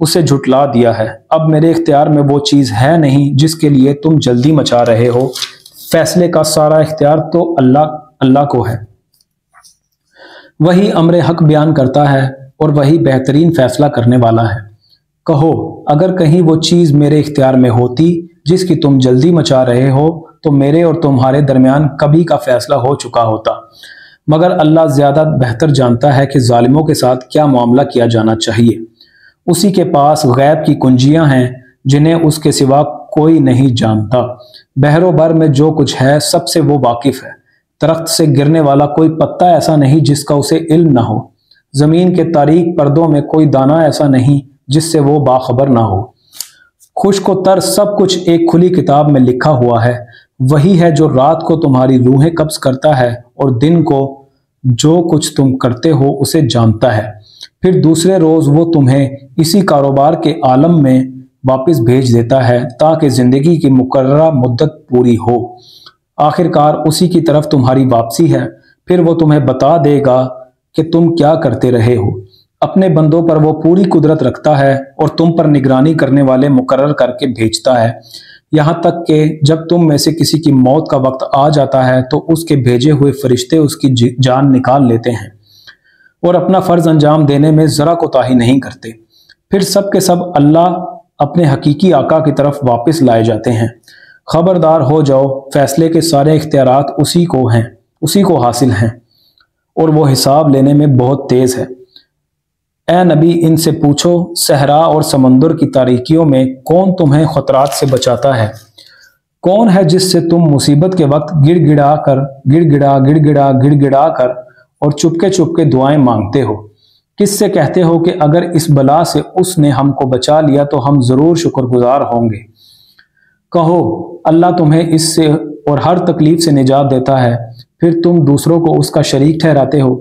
उसे झुटला दिया है। अब मेरे इख्तियार में वो चीज़ है नहीं जिसके लिए तुम जल्दी मचा रहे हो। फैसले का सारा इख्तियार तो अल्लाह को है। वही अम्र हक बयान करता है और वही बेहतरीन फैसला करने वाला है। कहो, अगर कहीं वो चीज़ मेरे इख्तियार में होती जिसकी तुम जल्दी मचा रहे हो तो मेरे और तुम्हारे दरमियान कभी का फैसला हो चुका होता। मगर अल्लाह ज़्यादा बेहतर जानता है कि जालिमों के साथ क्या मामला किया जाना चाहिए। उसी के पास गैब की कुंजियां हैं जिन्हें उसके सिवा कोई नहीं जानता। बहरो बर में जो कुछ है सबसे वो वाकिफ है। दरख्त से गिरने वाला कोई पत्ता ऐसा नहीं जिसका उसे इल्म ना हो। जमीन के तारीक पर्दों में कोई दाना ऐसा नहीं जिससे वो बाखबर ना हो। खुश्क व तर सब कुछ एक खुली किताब में लिखा हुआ है। वही है जो रात को तुम्हारी रूहें कब्ज करता है और दिन को जो कुछ तुम करते हो उसे जानता है। फिर दूसरे रोज वो तुम्हें इसी कारोबार के आलम में वापस भेज देता है ताकि जिंदगी की मुकर्ररा मुद्दत पूरी हो। आखिरकार उसी की तरफ तुम्हारी वापसी है। फिर वो तुम्हें बता देगा कि तुम क्या करते रहे हो। अपने बंदों पर वो पूरी कुदरत रखता है और तुम पर निगरानी करने वाले मुकर्रर करके भेजता है, यहाँ तक कि जब तुम में से किसी की मौत का वक्त आ जाता है तो उसके भेजे हुए फरिश्ते उसकी जान निकाल लेते हैं और अपना फर्ज अंजाम देने में जरा कोताही नहीं करते। फिर सब के सब अल्लाह अपने हकीकी आका की तरफ वापस लाए जाते हैं। खबरदार हो जाओ, फैसले के सारे इख्तियारात उसी को हासिल हैं और वो हिसाब लेने में बहुत तेज है। ए नबी, इनसे पूछो, सहरा और समंदर की तारीकियों में कौन तुम्हें खतरात से बचाता है? कौन है जिससे तुम मुसीबत के वक्त गिड़गिड़ा कर और चुपके चुपके दुआएं मांगते हो? किससे कहते हो कि अगर इस बला से उसने हमको बचा लिया तो हम जरूर शुक्रगुजार होंगे? कहो, अल्लाह तुम्हें इससे और हर तकलीफ से निजात देता है, फिर तुम दूसरों को उसका शरीक ठहराते हो।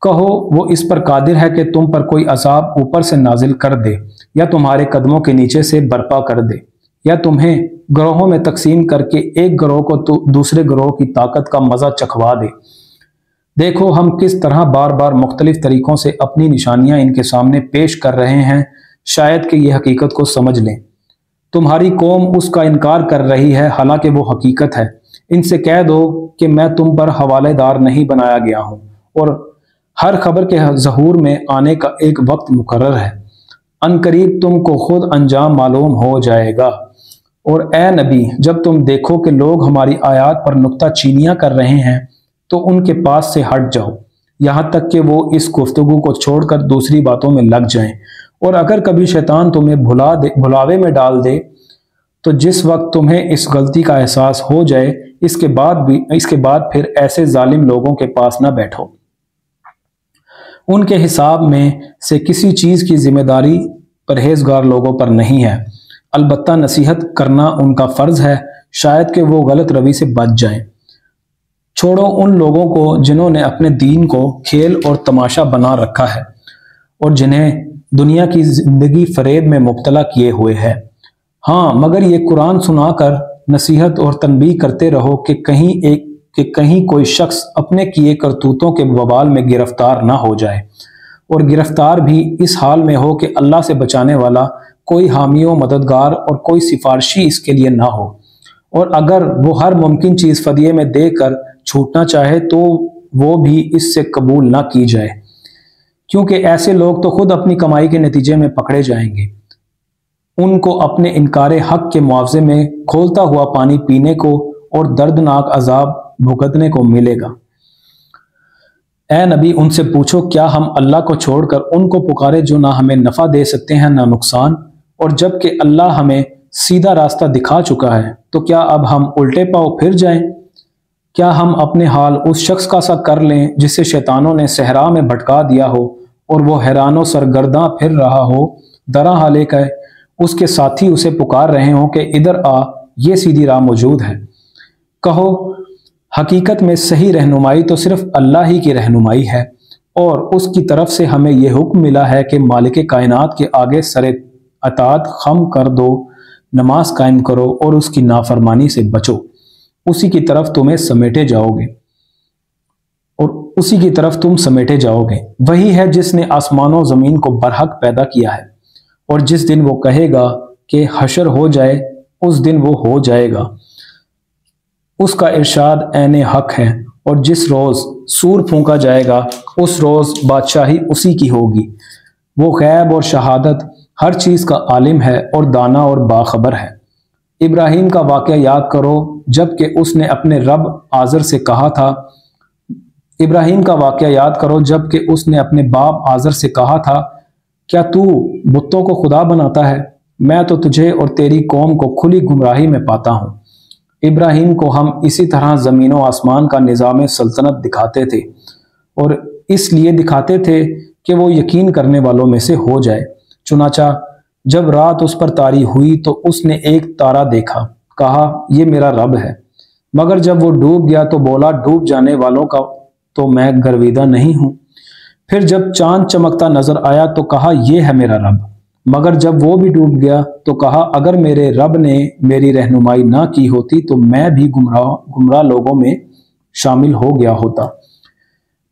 कहो, वो इस पर कादिर है कि तुम पर कोई अजाब ऊपर से नाजिल कर दे या तुम्हारे कदमों के नीचे से बर्पा कर दे या तुम्हें ग्रोहों में तकसीम करके एक ग्रोह को तो दूसरे ग्रोह की ताकत का मजा चखवा दे। देखो हम किस तरह बार बार मुख्तलिफ तरीकों से अपनी निशानियां इनके सामने पेश कर रहे हैं, शायद कि ये हकीकत को समझ लें। तुम्हारी कौम उसका इनकार कर रही है, हालांकि वो हकीकत है। इनसे कह दो कि मैं तुम पर हवालेदार नहीं बनाया गया हूं और हर खबर के ज़हूर में आने का एक वक्त मुकर्रर है। अनकरीब तुमको खुद अंजाम मालूम हो जाएगा। और ए नबी, जब तुम देखो कि लोग हमारी आयात पर नुक्ता चीनियां कर रहे हैं तो उनके पास से हट जाओ, यहाँ तक कि वो इस गुफ्तगू को छोड़कर दूसरी बातों में लग जाएं। और अगर कभी शैतान तुम्हें भुलावे में डाल दे तो जिस वक्त तुम्हें इस गलती का एहसास हो जाए, इसके बाद फिर ऐसे जालिम लोगों के पास ना बैठो। उनके हिसाब में से किसी चीज़ की जिम्मेदारी परहेजगार लोगों पर नहीं है। अलबत्ता नसीहत करना उनका फ़र्ज है, शायद कि वो गलत रवि से बच जाएं। छोड़ो उन लोगों को जिन्होंने अपने दीन को खेल और तमाशा बना रखा है और जिन्हें दुनिया की जिंदगी फरेब में मुब्तला किए हुए है। हाँ, मगर ये कुरान सुनाकर नसीहत और तनबीह करते रहो कि कहीं کہ کہیں کوئی شخص اپنے کیے کرتوتوں کے وبال میں گرفتار نہ ہو جائے، اور گرفتار بھی اس حال میں ہو کہ اللہ سے بچانے والا کوئی حامی و مددگار اور کوئی سفارشی اس کے لیے نہ ہو، اور اگر وہ ہر ممکن چیز فدیے میں دے کر چھوٹنا چاہے تو وہ بھی اس سے قبول نہ کی جائے، کیونکہ ایسے لوگ تو خود اپنی کمائی کے نتیجے میں پکڑے جائیں گے۔ ان کو اپنے انکار حق کے معاوضے میں کھولتا ہوا پانی پینے کو اور دردناک عذاب بھگتنے کو ملے گا۔ اے نبی، ان سے پوچھو کیا ہم اللہ کو چھوڑ کر ان کو پکارے جو نہ ہمیں نفع دے سکتے ہیں نہ نقصان، اور جب کہ اللہ ہمیں سیدھا راستہ دکھا چکا ہے تو کیا اب ہم الٹے پاؤں پھر جائیں؟ کیا ہم اپنے حال اس شخص کا سا کر لیں جسے شیطانوں نے صحرا میں بھٹکا دیا ہو اور وہ حیران و سرگرداں پھر رہا ہو، درا حالے کہ اس کے ساتھی اسے پکار رہے ہوں کہ ادھر آ، یہ سیدھی راہ موجود ہے۔ کہو حقیقت میں صحیح رہنمائی تو صرف اللہ ہی کی رہنمائی ہے، اور اس کی طرف سے ہمیں یہ حکم ملا ہے کہ مالک کائنات کے آگے سر اطاعت خم کر دو، نماز قائم کرو اور اس کی نافرمانی سے بچو، اسی کی طرف تمہیں سمیٹے جاؤ گے اور اسی کی طرف تم سمیٹے جاؤ گے۔ وہی ہے جس نے آسمان و زمین کو برحق پیدا کیا ہے، اور جس دن وہ کہے گا کہ حشر ہو جائے اس دن وہ ہو جائے گا، اس کا ارشاد عین حق ہے، اور جس روز سور پھونکا جائے گا اس روز بادشاہی اسی کی ہوگی۔ وہ غیب اور شہادت ہر چیز کا عالم ہے اور دانا اور باخبر ہے۔ ابراہیم کا واقعہ یاد کرو جب کہ اس نے اپنے رب آزر سے کہا تھا اپنے باپ آزر سے کہا تھا، کیا تو بتوں کو خدا بناتا ہے؟ میں تو تجھے اور تیری قوم کو کھلی گمراہی میں پاتا ہوں۔ ابراہیم کو ہم اسی طرح زمین و آسمان کا نظام سلطنت دکھاتے تھے، اور اس لیے دکھاتے تھے کہ وہ یقین کرنے والوں میں سے ہو جائے۔ چنانچہ جب رات اس پر طاری ہوئی تو اس نے ایک تارا دیکھا، کہا یہ میرا رب ہے، مگر جب وہ ڈوب گیا تو بولا ڈوب جانے والوں کا تو میں گرویدہ نہیں ہوں۔ پھر جب چاند چمکتا نظر آیا تو کہا یہ ہے میرا رب، مگر جب وہ بھی ڈوب گیا تو کہا اگر میرے رب نے میری رہنمائی نہ کی ہوتی تو میں بھی گمراہ لوگوں میں شامل ہو گیا ہوتا۔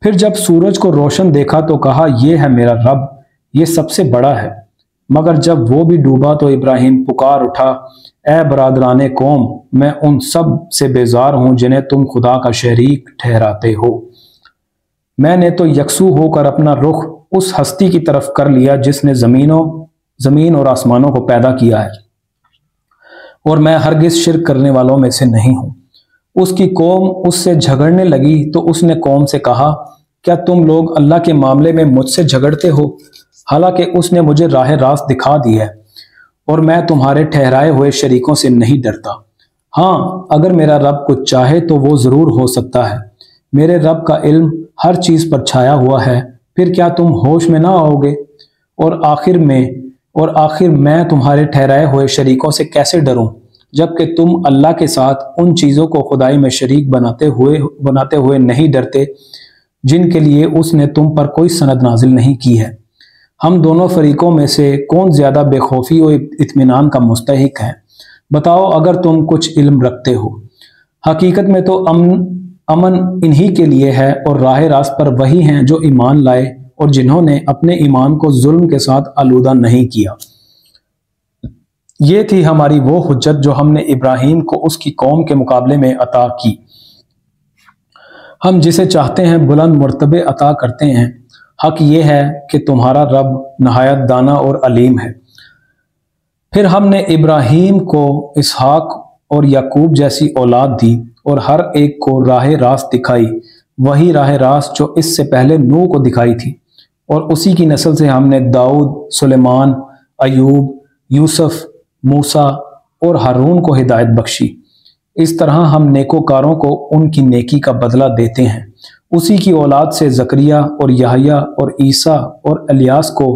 پھر جب سورج کو روشن دیکھا تو کہا یہ ہے میرا رب، یہ سب سے بڑا ہے، مگر جب وہ بھی ڈوبا تو ابراہیم پکار اٹھا، اے برادران قوم، میں ان سب سے بیزار ہوں جنہیں تم خدا کا شریک ٹھہراتے ہو۔ میں نے تو یکسو ہو کر اپنا رخ اس ہستی کی طرف کر لیا جس نے زمین اور آسمانوں کو پیدا کیا ہے، اور میں ہرگز شرک کرنے والوں میں سے نہیں ہوں۔ اس کی قوم اس سے جھگڑنے لگی تو اس نے قوم سے کہا، کیا تم لوگ اللہ کے معاملے میں مجھ سے جھگڑتے ہو، حالانکہ اس نے مجھے راہ راست دکھا دی ہے، اور میں تمہارے ٹھہرائے ہوئے شریکوں سے نہیں ڈرتا۔ ہاں، اگر میرا رب کچھ چاہے تو وہ ضرور ہو سکتا ہے، میرے رب کا علم ہر چیز پر چھایا ہوا ہے، پھر کیا تم ہوش میں نہ آؤ گے؟ اور آخر میں تمہارے ٹھہرائے ہوئے شریکوں سے کیسے ڈروں جبکہ تم اللہ کے ساتھ ان چیزوں کو خدائی میں شریک بناتے ہوئے نہیں ڈرتے جن کے لیے اس نے تم پر کوئی سند نازل نہیں کی ہے۔ ہم دونوں فریقوں میں سے کون زیادہ بے خوفی و اطمینان کا مستحق ہے؟ بتاؤ اگر تم کچھ علم رکھتے ہو۔ حقیقت میں تو امن انہی کے لیے ہے، اور راہ راست پر وہی ہیں جو ایمان لائے اور جنہوں نے اپنے ایمان کو ظلم کے ساتھ آلودہ نہیں کیا۔ یہ تھی ہماری وہ حجت جو ہم نے ابراہیم کو اس کی قوم کے مقابلے میں عطا کی۔ ہم جسے چاہتے ہیں بلند مرتبے عطا کرتے ہیں۔ حق یہ ہے کہ تمہارا رب نہایت دانا اور علیم ہے۔ پھر ہم نے ابراہیم کو اسحاق اور یعقوب جیسی اولاد دی اور ہر ایک کو راہ راست دکھائی، وہی راہ راست جو اس سے پہلے نوح کو دکھائی تھی، اور اسی کی نسل سے ہم نے داؤد، سلیمان، ایوب، یوسف، موسیٰ اور ہارون کو ہدایت بخشی۔ اس طرح ہم نیکوکاروں کو ان کی نیکی کا بدلہ دیتے ہیں۔ اسی کی اولاد سے زکریا اور یحییٰ اور عیسیٰ اور الیاس کو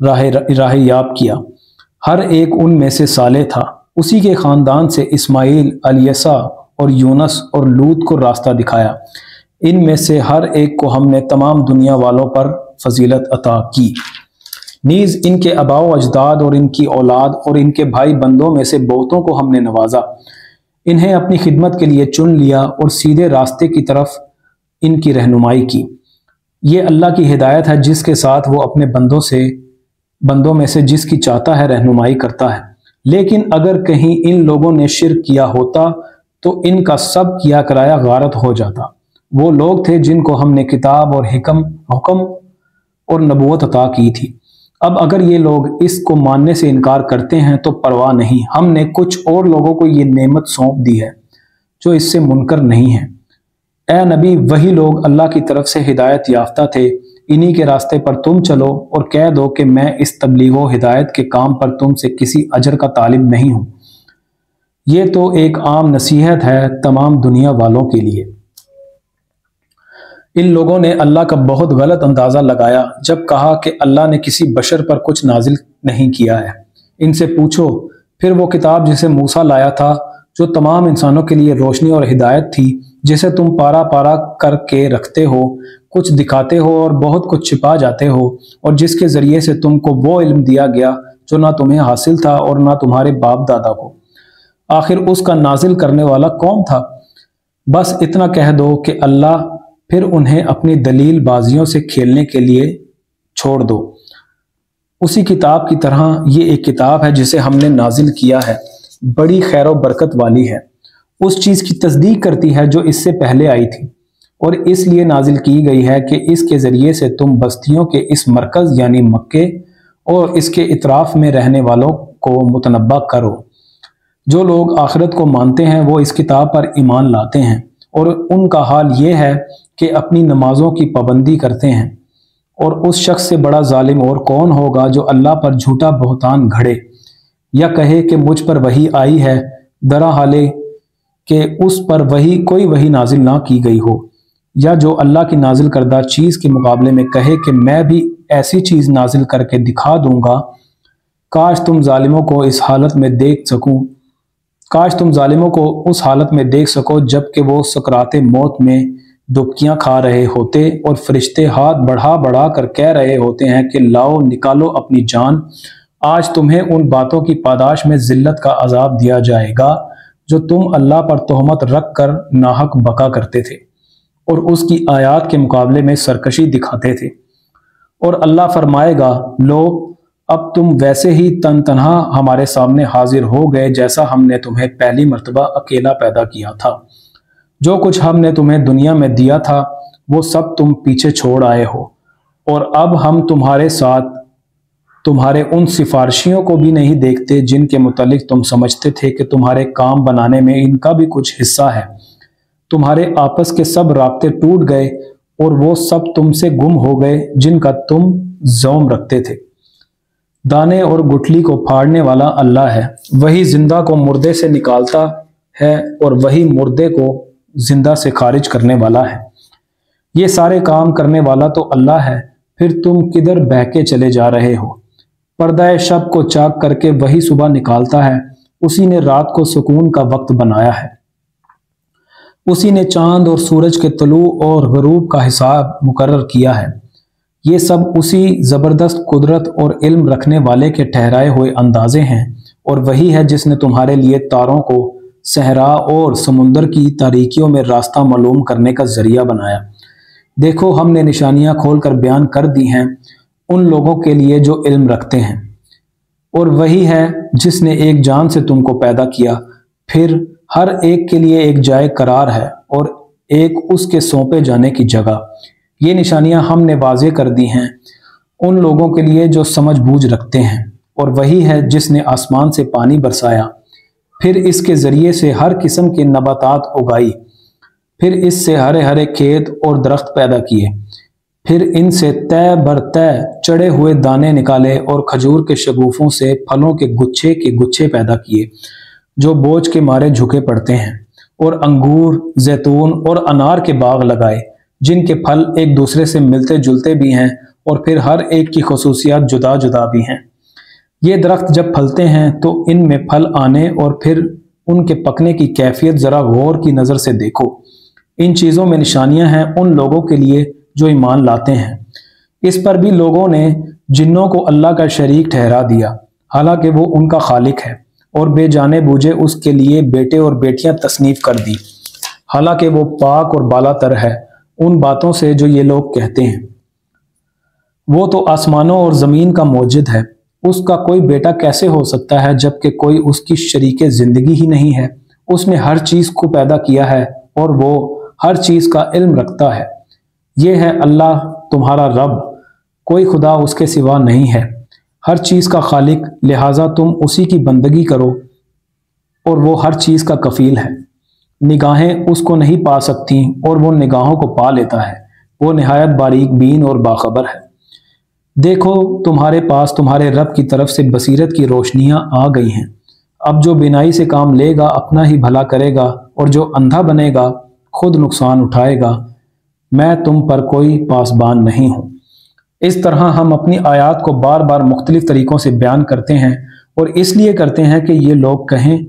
راہ یاب کیا، ہر ایک ان میں سے صالح تھا۔ اسی کے خاندان سے اسماعیل، الیسع اور یونس اور لوط کو راستہ دکھایا۔ ان میں سے ہر ایک کو ہم نے تمام دنیا والوں پر فضیلت عطا کی۔ نیز ان کے آباء و اجداد اور ان کی اولاد اور ان کے بھائی بندوں میں سے بہتوں کو ہم نے نوازا۔ انہیں اپنی خدمت کے لیے چن لیا اور سیدھے راستے کی طرف ان کی رہنمائی کی۔ یہ اللہ کی ہدایت ہے جس کے ساتھ وہ اپنے بندوں میں سے جس کی چاہتا ہے رہنمائی کرتا ہے۔ لیکن اگر کہیں ان لوگوں نے شرک کیا ہوتا تو ان کا سب کیا کرایا غارت ہو جاتا۔ وہ لوگ تھے جن کو ہم نے کتاب اور حکم اور نبوت عطا کی تھی۔ اب اگر یہ لوگ اس کو ماننے سے انکار کرتے ہیں تو پرواہ نہیں، ہم نے کچھ اور لوگوں کو یہ نعمت سونپ دی ہے جو اس سے منکر نہیں ہیں۔ اے نبی، وہی لوگ اللہ کی طرف سے ہدایت یافتہ تھے، انہی کے راستے پر تم چلو اور کہہ دو کہ میں اس تبلیغ و ہدایت کے کام پر تم سے کسی اجر کا طالب نہیں ہوں۔ یہ تو ایک عام نصیحت ہے تمام دنیا والوں کے لیے۔ ان لوگوں نے اللہ کا بہت غلط اندازہ لگایا جب کہا کہ اللہ نے کسی بشر پر کچھ نازل نہیں کیا ہے۔ ان سے پوچھو پھر وہ کتاب جسے موسیٰ لایا تھا، جو تمام انسانوں کے لیے روشنی اور ہدایت تھی، جسے تم پارا پارا کر کے رکھتے ہو، کچھ دکھاتے ہو اور بہت کچھ چھپا جاتے ہو، اور جس کے ذریعے سے تم کو وہ علم دیا گیا جو نہ تمہیں حاصل تھا اور نہ تمہارے باپ دادا کو۔ آخر اس کا نازل کرنے والا کون تھا؟ بس اتنا کہہ دو کہ اللہ، پھر انہیں اپنی دلیل بازیوں سے کھیلنے کے لیے چھوڑ دو۔ اسی کتاب کی طرح یہ ایک کتاب ہے جسے ہم نے نازل کیا ہے، بڑی خیر و برکت والی ہے، اس چیز کی تصدیق کرتی ہے جو اس سے پہلے آئی تھی، اور اس لیے نازل کی گئی ہے کہ اس کے ذریعے سے تم بستیوں کے اس مرکز یعنی مکے اور اس کے اطراف میں رہنے والوں کو متنبہ کرو۔ جو لوگ آخرت کو مانتے ہیں وہ اس کتاب پر ایمان لاتے ہیں، اور ان کا حال یہ ہے کہ اپنی نمازوں کی پابندی کرتے ہیں۔ اور اس شخص سے بڑا ظالم اور کون ہوگا جو اللہ پر جھوٹا بہتان گھڑے یا کہے کہ مجھ پر وحی آئی ہے، درا حالے کہ اس پر کوئی وحی نازل نہ کی گئی ہو، یا جو اللہ کی نازل کردہ چیز کے مقابلے میں کہے کہ میں بھی ایسی چیز نازل کر کے دکھا دوں گا۔ کاش تم ظالموں کو اس حالت میں دیکھ سکو جب کہ وہ سکرات موت میں دبکیاں کھا رہے ہوتے اور فرشتے ہاتھ بڑھا بڑھا کر کہہ رہے ہوتے ہیں کہ لاؤ نکالو اپنی جان، آج تمہیں ان باتوں کی پاداش میں ذلت کا عذاب دیا جائے گا جو تم اللہ پر تہمت رکھ کر ناحق بکا کرتے تھے اور اس کی آیات کے مقابلے میں سرکشی دکھاتے تھے۔ اور اللہ فرمائے گا، لو اب تم ویسے ہی تن تنہا ہمارے سامنے حاضر ہو گئے جیسا ہم نے تمہیں پہلی مرتبہ اکیلا پیدا کیا تھا۔ جو کچھ ہم نے تمہیں دنیا میں دیا تھا وہ سب تم پیچھے چھوڑ آئے ہو، اور اب ہم تمہارے ساتھ تمہارے ان سفارشیوں کو بھی نہیں دیکھتے جن کے متعلق تم سمجھتے تھے کہ تمہارے کام بنانے میں ان کا بھی کچھ حصہ ہے۔ تمہارے آپس کے سب رابطے ٹوٹ گئے اور وہ سب تم سے گم ہو گئے جن کا تم زوم رکھتے تھے۔ دانے اور گٹھلی کو پھاڑنے والا اللہ ہے، وہی زندہ کو مردے سے نکالتا ہے اور وہی مردے کو زندہ سے خارج کرنے والا ہے۔ یہ سارے کام کرنے والا تو اللہ ہے، پھر تم کدھر بہکے چلے جا رہے ہو؟ پردہ شب کو چاک کر کے وہی صبح نکالتا ہے، اسی نے رات کو سکون کا وقت بنایا ہے، اسی نے چاند اور سورج کے طلوع اور غروب کا حساب مقرر کیا ہے۔ یہ سب اسی زبردست قدرت اور علم رکھنے والے کے ٹھہرائے ہوئے اندازے ہیں، اور وہی ہے جس نے تمہارے لیے تاروں کو صحرا اور سمندر کی تاریکیوں میں راستہ معلوم کرنے کا ذریعہ بنایا۔ دیکھو ہم نے نشانیاں کھول کر بیان کر دی ہیں ان لوگوں کے لیے جو علم رکھتے ہیں۔ اور وہی ہے جس نے ایک جان سے تم کو پیدا کیا، پھر ہر ایک کے لیے ایک جائے قرار ہے اور ایک اس کے سونپے جانے کی جگہ۔ یہ نشانیاں ہم نے واضح کر دی ہیں ان لوگوں کے لیے جو سمجھ بوجھ رکھتے ہیں۔ اور وہی ہے جس نے آسمان سے پانی برسایا، پھر اس کے ذریعے سے ہر قسم کے نباتات اگائی، پھر اس سے ہرے ہرے کھیت اور درخت پیدا کیے، پھر ان سے طے بر طے چڑھے ہوئے دانے نکالے اور کھجور کے شگوفوں سے پھلوں کے گچھے پیدا کیے جو بوجھ کے مارے جھکے پڑتے ہیں، اور انگور، زیتون اور انار کے باغ لگائے جن کے پھل ایک دوسرے سے ملتے جلتے بھی ہیں اور پھر ہر ایک کی خصوصیات جدا جدا بھی ہیں۔ یہ درخت جب پھلتے ہیں تو ان میں پھل آنے اور پھر ان کے پکنے کی کیفیت ذرا غور کی نظر سے دیکھو۔ ان چیزوں میں نشانیاں ہیں ان لوگوں کے لیے جو ایمان لاتے ہیں۔ اس پر بھی لوگوں نے جنوں کو اللہ کا شریک ٹھہرا دیا، حالانکہ وہ ان کا خالق ہے۔ اور बे जाने बूझे उसके लिए बेटे और बेटियां तसनीफ कर दी, हालांकि वो पाक और बालातर है उन बातों से जो ये लोग कहते हैं। वो तो आसमानों और ज़मीन का मौजूद है, उसका कोई बेटा कैसे हो सकता है जबकि कोई उसकी शरीके ज़िंदगी ही नहीं है। उसने हर चीज़ को पैदा किया है और वो हर चीज़ का इल्म रखता है। ये है अल्लाह तुम्हारा रब, कोई खुदा उसके सिवा नहीं है, हर चीज़ का खालिक, लिहाजा तुम उसी की बंदगी करो और वो हर चीज़ का कफील है। निगाहें उसको नहीं पा सकती और वो निगाहों को पा लेता है, वो निहायत बारीक बीन और बाखबर है। देखो तुम्हारे पास तुम्हारे रब की तरफ से बसीरत की रोशनियां आ गई हैं। अब जो बिनाई से काम लेगा अपना ही भला करेगा और जो अंधा बनेगा खुद नुकसान उठाएगा। मैं तुम पर कोई पासबान नहीं हूँ। इस तरह हम अपनी आयात को बार बार मुख्तलिफ तरीक़ों से बयान करते हैं और इसलिए करते हैं कि ये लोग कहें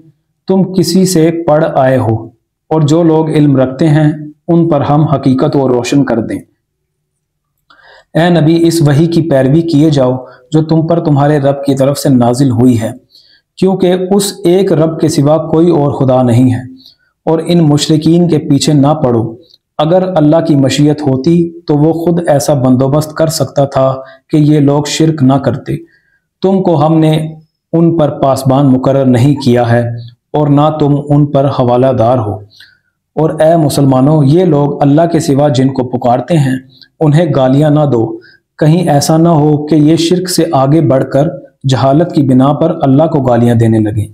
तुम किसी से पढ़ आए हो, और जो लोग इल्म रखते हैं उन पर हम हकीकत को रोशन कर दें। ए नबी, इस वही की पैरवी किए जाओ जो तुम पर तुम्हारे रब की तरफ से नाजिल हुई है, क्योंकि उस एक रब के सिवा कोई और खुदा नहीं है। और इन मुशरिकीन के पीछे ना पड़ो। अगर अल्लाह की मशीयत होती तो वो खुद ऐसा बंदोबस्त कर सकता था कि ये लोग शिरक ना करते। तुमको हमने उन पर पासबान मुकर्रर नहीं किया है और ना तुम उन पर हवालादार हो। और ए मुसलमानों, ये लोग अल्लाह के सिवा जिनको पुकारते हैं उन्हें गालियां ना दो, कहीं ऐसा ना हो कि ये शिरक से आगे बढ़कर जहालत की बिना पर अल्लाह को गालियां देने लगें।